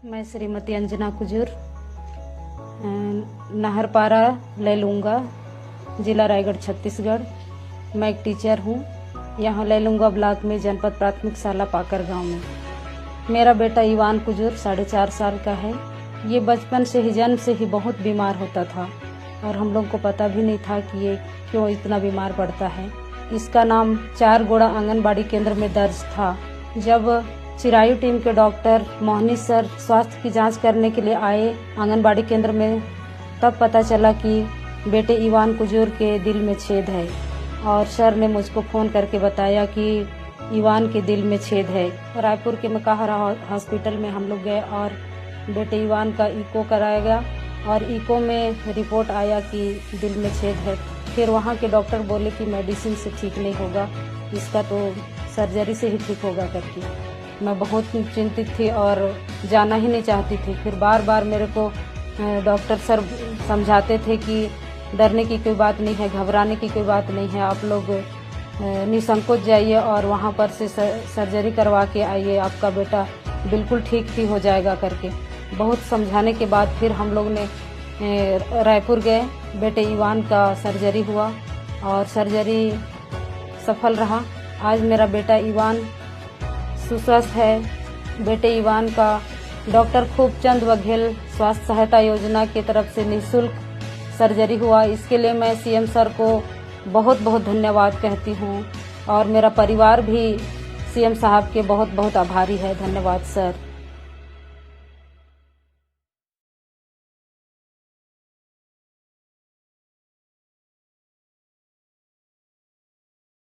मैं श्रीमती अंजना कुजूर, नाहरपारा लैलूंगा, जिला रायगढ़, छत्तीसगढ़। मैं एक टीचर हूँ यहाँ लैलूंगा ब्लॉक में, जनपद प्राथमिक शाला पाकर गांव में। मेरा बेटा इवान कुजूर 4.5 साल का है। ये बचपन से ही, जन्म से ही बहुत बीमार होता था और हम लोग को पता भी नहीं था कि ये क्यों इतना बीमार पड़ता है। इसका नाम 4 गोड़ा आंगनबाड़ी केंद्र में दर्ज था। जब चिरायु टीम के डॉक्टर मोहनी सर स्वास्थ्य की जांच करने के लिए आए आंगनबाड़ी केंद्र में, तब पता चला कि बेटे इवान कुजूर के दिल में छेद है और सर ने मुझको फ़ोन करके बताया कि इवान के दिल में छेद है। रायपुर के मकाहरा हॉस्पिटल में हम लोग गए और बेटे इवान का इको कराया गया और इको में रिपोर्ट आया कि दिल में छेद है। फिर वहाँ के डॉक्टर बोले कि मेडिसिन से ठीक नहीं होगा, इसका तो सर्जरी से ही ठीक होगा करके। मैं बहुत चिंतित थी और जाना ही नहीं चाहती थी। फिर बार बार मेरे को डॉक्टर सर समझाते थे कि डरने की कोई बात नहीं है, घबराने की कोई बात नहीं है, आप लोग निसंकोच जाइए और वहाँ पर से सर्जरी करवा के आइए, आपका बेटा बिल्कुल ठीक ही हो जाएगा करके। बहुत समझाने के बाद फिर हम लोग ने रायपुर गए। बेटे इवान का सर्जरी हुआ और सर्जरी सफल रहा। आज मेरा बेटा इवान सुस्वस्थ है। बेटे इवान का डॉक्टर खूबचंद बघेल स्वास्थ्य सहायता योजना की तरफ से निःशुल्क सर्जरी हुआ। इसके लिए मैं सीएम सर को बहुत बहुत धन्यवाद कहती हूँ और मेरा परिवार भी सीएम साहब के बहुत बहुत आभारी है। धन्यवाद सर।